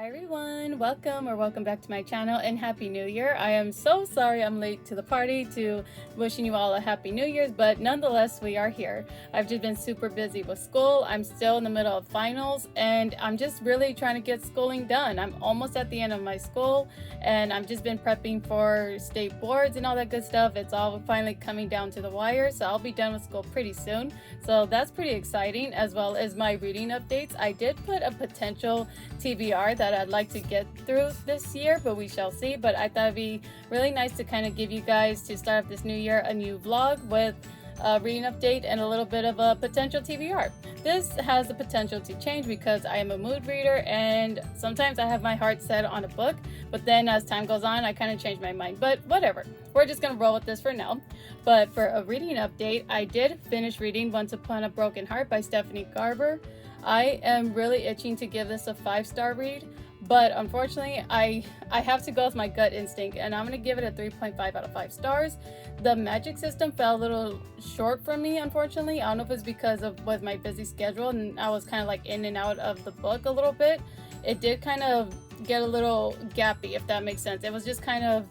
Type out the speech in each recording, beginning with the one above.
Hi everyone, welcome back to my channel and Happy New Year. I am so sorry I'm late to the party to wishing you all a Happy New Year's, but nonetheless we are here. I've just been super busy with school. I'm still in the middle of finals and I'm just really trying to get schooling done. I'm almost at the end of my school and I've just been prepping for state boards and all that good stuff. It's all finally coming down to the wire, so I'll be done with school pretty soon. So that's pretty exciting, as well as my reading updates. I did put a potential TBR that I'd like to get through this year, but we shall see. But I thought it'd be really nice to kind of give you guys, to start off this new year, a new vlog with a reading update and a little bit of a potential TBR. This has the potential to change because I am a mood reader and sometimes I have my heart set on a book, but then as time goes on I kind of change my mind. But whatever, we're just gonna roll with this for now. But for a reading update, I did finish reading Once Upon a Broken Heart by Stephanie Garber. I am really itching to give this a 5-star read, but unfortunately I have to go with my gut instinct and I'm going to give it a 3.5 out of 5 stars. The magic system fell a little short for me, unfortunately. I don't know if it's because of with my busy schedule and I was kind of like in and out of the book a little bit. It did kind of get a little gappy, if that makes sense. It was just kind of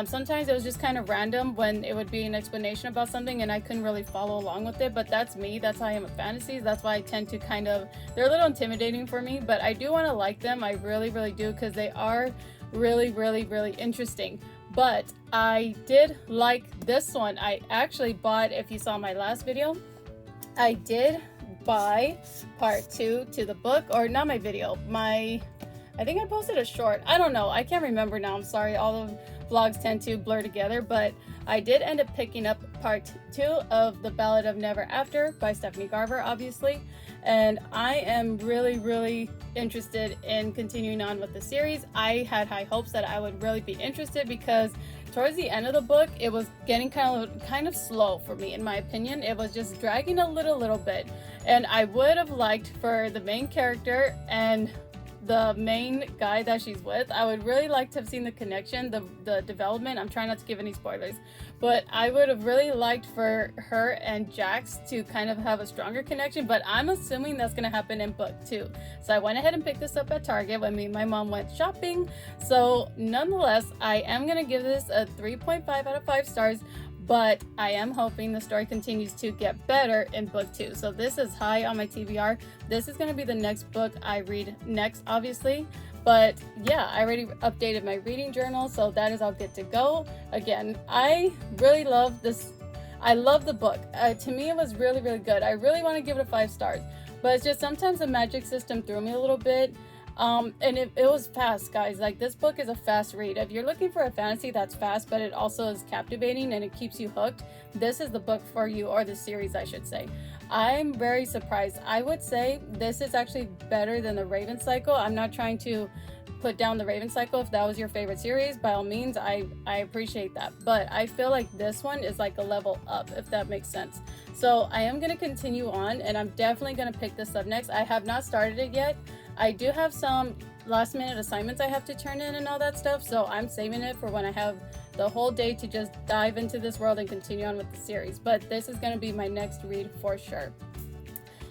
sometimes it was just kind of random when it would be an explanation about something and I couldn't really follow along with it, but that's me. That's how I am with fantasies. That's why I tend to kind of, they're a little intimidating for me, but I do want to like them. I really do, because they are really interesting. But I did like this one. I actually bought, if you saw my last video, I did buy part 2 to the book, or not my video, I think I posted a short. I don't know. I can't remember now. I'm sorry. All the vlogs tend to blur together, but I did end up picking up part 2 of The Ballad of Never After by Stephanie Garber, obviously. And I am really interested in continuing on with the series. I had high hopes that I would really be interested because towards the end of the book, it was getting kind of slow for me, in my opinion. It was just dragging a little bit. And I would have liked for the main character and the main guy that she's with, I would really like to have seen the connection, the development. I'm trying not to give any spoilers, but I would have really liked for her and Jax to kind of have a stronger connection, but I'm assuming that's going to happen in book 2. So I went ahead and picked this up at Target when me and my mom went shopping. So nonetheless, I am going to give this a 3.5 out of 5 stars. But I am hoping the story continues to get better in book 2. So this is high on my TBR. This is going to be the next book I read next, obviously. But yeah, I already updated my reading journal, so that is all good to go. Again, I really love this. I love the book. To me, it was really good. I really want to give it a 5 stars. But it's just sometimes the magic system threw me a little bit. And it was fast, guys. Like, this book is a fast read. If you're looking for a fantasy that's fast but it also is captivating and it keeps you hooked, this is the book for you, or the series I should say. I'm very surprised. I would say this is actually better than the Raven Cycle. I'm not trying to put down the Raven Cycle. If that was your favorite series, by all means, I appreciate that, but I feel like this one is like a level up, if that makes sense. So I am going to continue on and I'm definitely going to pick this up next. I have not started it yet. I do have some last minute assignments I have to turn in and all that stuff, so I'm saving it for when I have the whole day to just dive into this world and continue on with the series. But this is going to be my next read for sure.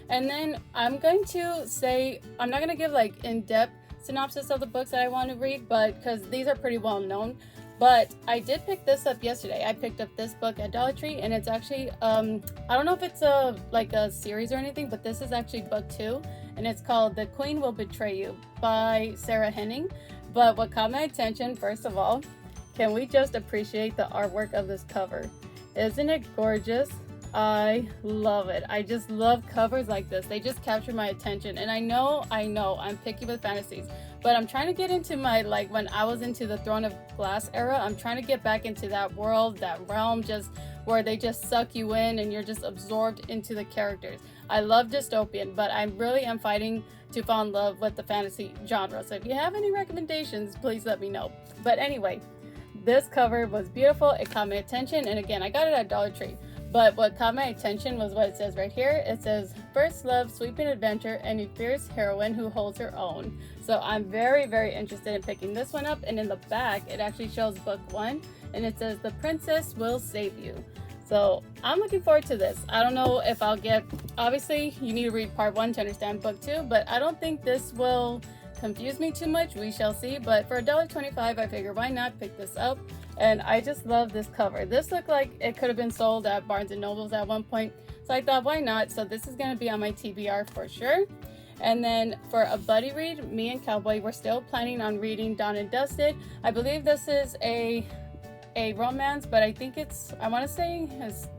And then I'm going to say, I'm not going to give like in-depth synopsis of the books that I want to read, but because these are pretty well known. But I did pick this up yesterday. I picked up this book at Dollar Tree, and it's actually I don't know if it's like a series or anything, but this is actually book 2, and it's called The Queen Will Betray You by Sarah Henning. But what caught my attention, first of all, can we just appreciate the artwork of this cover? Isn't it gorgeous? I love it. I just love covers like this. They just capture my attention. And I know I'm picky with fantasies, but I'm trying to get into my, like, when I was into the Throne of Glass era, I'm trying to get back into that world, that realm, just where they just suck you in and you're just absorbed into the characters. I love dystopian, but I really am fighting to fall in love with the fantasy genre. So if you have any recommendations, please let me know. But anyway, this cover was beautiful. It caught my attention. And again, I got it at Dollar Tree. But what caught my attention was what it says right here. It says, first love, sweeping adventure, and a fierce heroine who holds her own. So I'm very interested in picking this one up. And in the back, it actually shows book 1. And it says, the princess will save you. So I'm looking forward to this. I don't know if I'll get, obviously you need to read part 1 to understand book 2, but I don't think this will confuse me too much. We shall see. But for $1.25, I figure why not pick this up. And I just love this cover. This looked like it could have been sold at Barnes and Nobles at one point. So I thought, why not? So this is going to be on my TBR for sure. And then for a buddy read, me and Cowboy, we're still planning on reading Dawn and Dusted. I believe this is a romance, but I think it's, I want to say,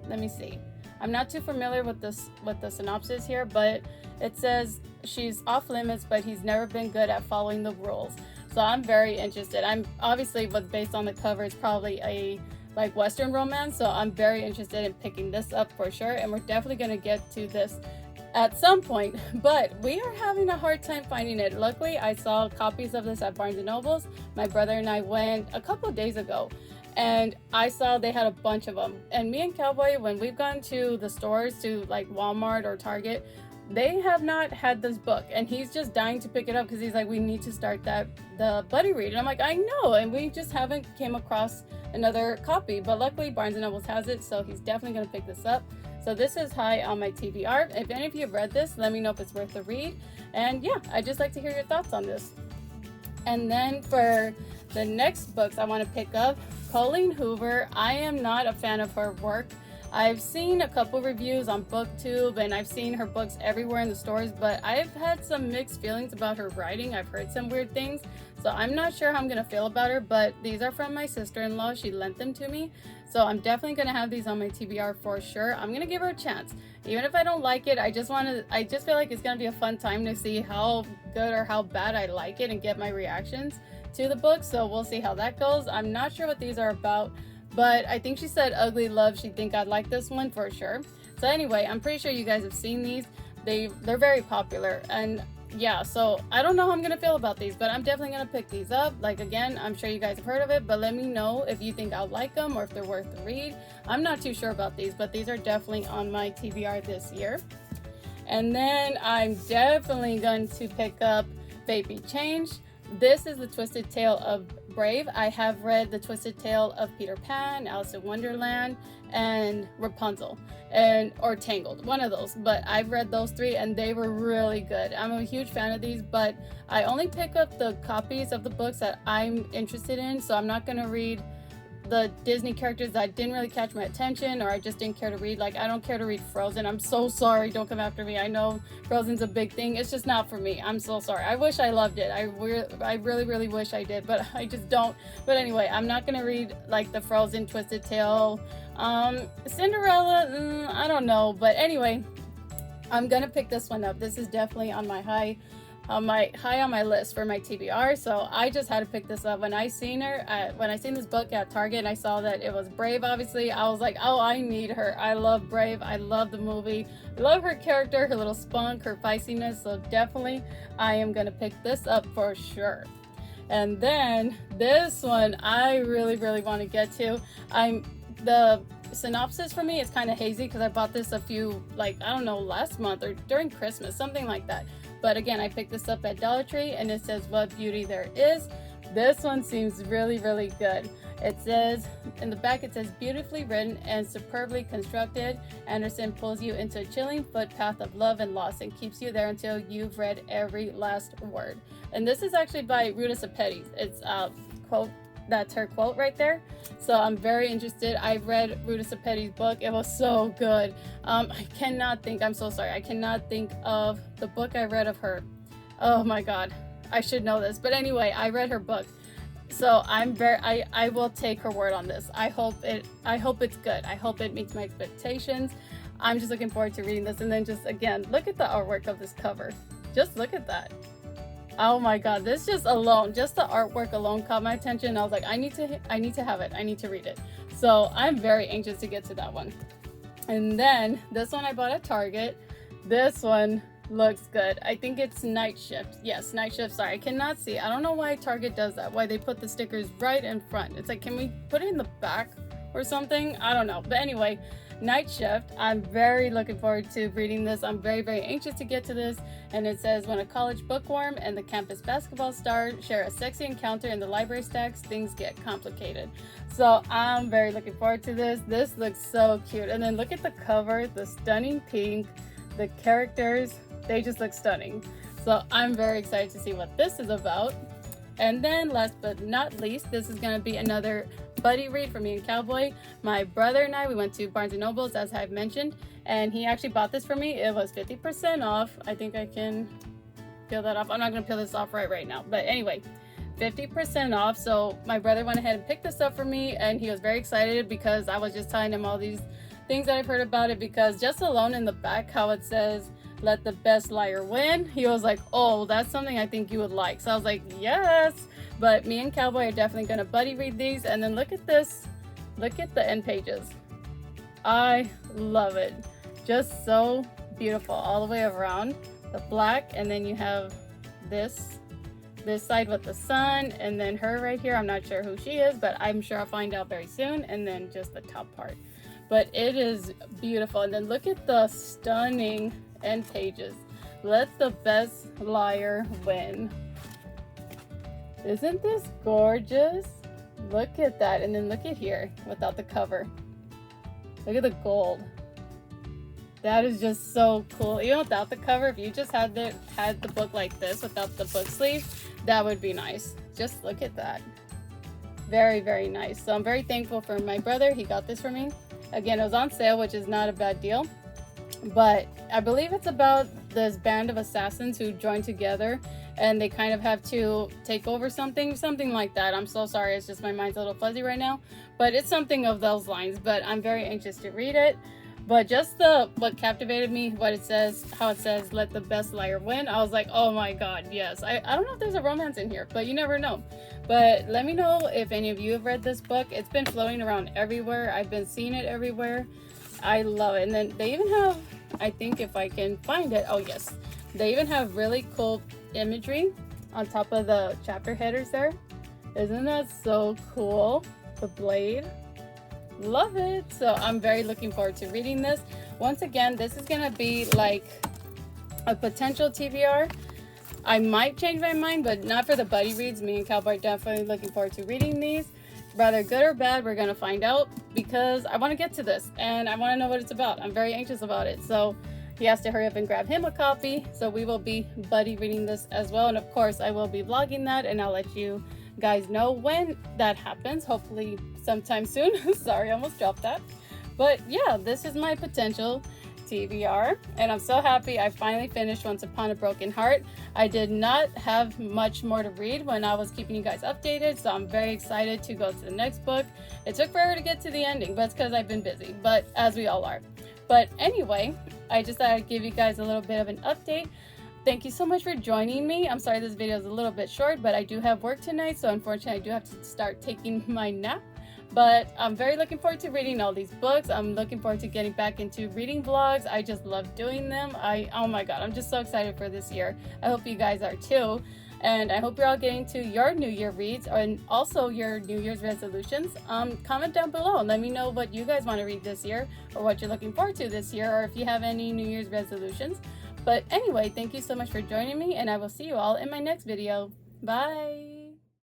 let me see. I'm not too familiar with the synopsis here, but it says she's off limits, but he's never been good at following the rules. So I'm very interested. I'm obviously, what's based on the cover, it's probably a like Western romance. So I'm very interested in picking this up for sure. And we're definitely going to get to this at some point, but we are having a hard time finding it. Luckily, I saw copies of this at Barnes and Nobles. My brother and I went a couple of days ago, and I saw they had a bunch of them. And me and Cowboy, when we've gone to the stores, to like Walmart or Target, they have not had this book, and he's just dying to pick it up because he's like, we need to start the buddy read. And I'm like, I know, and we just haven't came across another copy, but luckily Barnes and Nobles has it, so he's definitely going to pick this up. So this is high on my TBR. If any of you have read this, let me know if it's worth the read. And yeah, I'd just like to hear your thoughts on this. And then for the next books I want to pick up, Colleen Hoover. I am not a fan of her work. I've seen a couple reviews on BookTube, and I've seen her books everywhere in the stores, but I've had some mixed feelings about her writing. I've heard some weird things, so I'm not sure how I'm going to feel about her, but these are from my sister-in-law. She lent them to me, so I'm definitely going to have these on my TBR for sure. I'm going to give her a chance. Even if I don't like it, I just feel like it's going to be a fun time to see how good or how bad I like it and get my reactions to the book, so we'll see how that goes. I'm not sure what these are about, but I think she said Ugly Love. She'd think I'd like this one for sure. So anyway, I'm pretty sure you guys have seen these. They're very popular, and yeah, so I don't know how I'm gonna feel about these, but I'm definitely gonna pick these up. Like, again, I'm sure you guys have heard of it, but let me know if you think I'll like them or if they're worth the read. I'm not too sure about these, but these are definitely on my TBR this year. And then I'm definitely going to pick up Fate Be Changed. This is the Twisted Tale of Brave. I have read the Twisted Tale of Peter Pan, Alice in Wonderland, and Rapunzel, or Tangled, one of those. But I've read those three, and they were really good. I'm a huge fan of these, but I only pick up the copies of the books that I'm interested in, so I'm not going to read the Disney characters that didn't really catch my attention, or I just didn't care to read. Like, I don't care to read Frozen. I'm so sorry. Don't come after me. I know Frozen's a big thing. It's just not for me. I'm so sorry. I wish I loved it. I really wish I did, but I just don't. But anyway, I'm not going to read like the Frozen, Twisted Tale, Cinderella, I don't know. But anyway, I'm going to pick this one up. This is definitely on my high on my list for my TBR, so I just had to pick this up. When I seen this book at Target and I saw that it was Brave, obviously, I was like, oh, I need her. I love Brave. I love the movie. I love her character, her little spunk, her feistiness, so definitely I am gonna pick this up for sure. And then this one I really want to get to. The synopsis for me is kind of hazy because I bought this a few, like, I don't know, last month or during Christmas, something like that. But again, I picked this up at Dollar Tree, and it says What Beauty There Is. This one seems really good. It says, in the back it says, beautifully written and superbly constructed, Anderson pulls you into a chilling footpath of love and loss and keeps you there until you've read every last word. And this is actually by Ruta Sepetys. It's quote, that's her quote right there. So I'm very interested. I've read Ruta Sepetys' book. It was so good. I cannot think of the book I read of her. Oh my god, I should know this, but anyway, I read her book, so I will take her word on this. I hope it's good. I hope it meets my expectations. I'm just looking forward to reading this. And then just again, look at the artwork of this cover. Just look at that. Oh my god, this just the artwork alone caught my attention. I was like, I need to have it. I need to read it. So I'm very anxious to get to that one. And then this one I bought at Target. This one looks good. I think it's Night Shift. Yes, Night Shift. Sorry, I cannot see. I don't know why Target does that. Why they put the stickers right in front. It's like, can we put it in the back or something? I don't know. But anyway, Night Shift. I'm very looking forward to reading this. I'm very anxious to get to this. And it says, when a college bookworm and the campus basketball star share a sexy encounter in the library stacks, things get complicated. So I'm very looking forward to this. This looks so cute. And then look at the cover, the stunning pink, the characters, they just look stunning. So I'm very excited to see what this is about. And then last but not least, this is going to be another buddy read for me and Cowboy. My brother and I, we went to Barnes & Noble's, as I've mentioned, and he actually bought this for me. It was 50% off. I think I can peel that off. I'm not going to peel this off right now. But anyway, 50% off. So my brother went ahead and picked this up for me, and he was very excited because I was just telling him all these things that I've heard about it, because just alone in the back how it says let the best liar win, he was like, oh, that's something I think you would like. So I was like, yes. But me and Cowboy are definitely gonna buddy read these. And then look at this, look at the end pages. I love it, just so beautiful all the way around, the black, and then you have this side with the sun, and then her right here. I'm not sure who she is, but I'm sure I'll find out very soon. And then just the top part, but it is beautiful. And then look at the stunning end pages. Let the best liar win. Isn't this gorgeous? Look at that. And then look at here without the cover. Look at the gold. That is just so cool. Even without the cover, if you just had the book like this without the book sleeve, that would be nice. Just look at that. Very, very nice. So I'm very thankful for my brother. He got this for me. Again, it was on sale, which is not a bad deal. But I believe it's about this band of assassins who join together and they kind of have to take over something like that. I'm so sorry, it's just my mind's a little fuzzy right now, but it's something of those lines. But I'm very anxious to read it. But just what captivated me, what it says, how it says let the best liar win, I was like, oh my god, yes. I don't know if there's a romance in here, but you never know. But let me know if any of you have read this book. It's been floating around everywhere. I've been seeing it everywhere. I love it. And then they even have, I think if I can find it, oh yes, they even have really cool imagery on top of the chapter headers there. Isn't that so cool? The blade, love it. So I'm very looking forward to reading this. Once again, this is gonna be like a potential TBR. I might change my mind, but not for the buddy reads. Me and Cowboy are definitely looking forward to reading these. Whether good or bad, we're gonna find out, because I want to get to this and I want to know what it's about. I'm very anxious about it, so he has to hurry up and grab him a copy. So we will be buddy reading this as well, and of course I will be vlogging that, and I'll let you guys know when that happens, hopefully sometime soon. Sorry, I almost dropped that. But yeah, this is my potential TBR, and I'm so happy I finally finished Once Upon a Broken Heart. I did not have much more to read when I was keeping you guys updated, so I'm very excited to go to the next book. It took forever to get to the ending, but it's because I've been busy, but as we all are. But anyway, I just thought I'd give you guys a little bit of an update. Thank you so much for joining me. I'm sorry this video is a little bit short, but I do have work tonight, so unfortunately I do have to start taking my nap. But I'm very looking forward to reading all these books. I'm looking forward to getting back into reading vlogs. I just love doing them. Oh my god, I'm just so excited for this year. I hope you guys are too. And I hope you're all getting to your New Year reads and also your New Year's resolutions. Comment down below and let me know what you guys want to read this year, or what you're looking forward to this year, or if you have any New Year's resolutions. But anyway, thank you so much for joining me, and I will see you all in my next video. Bye!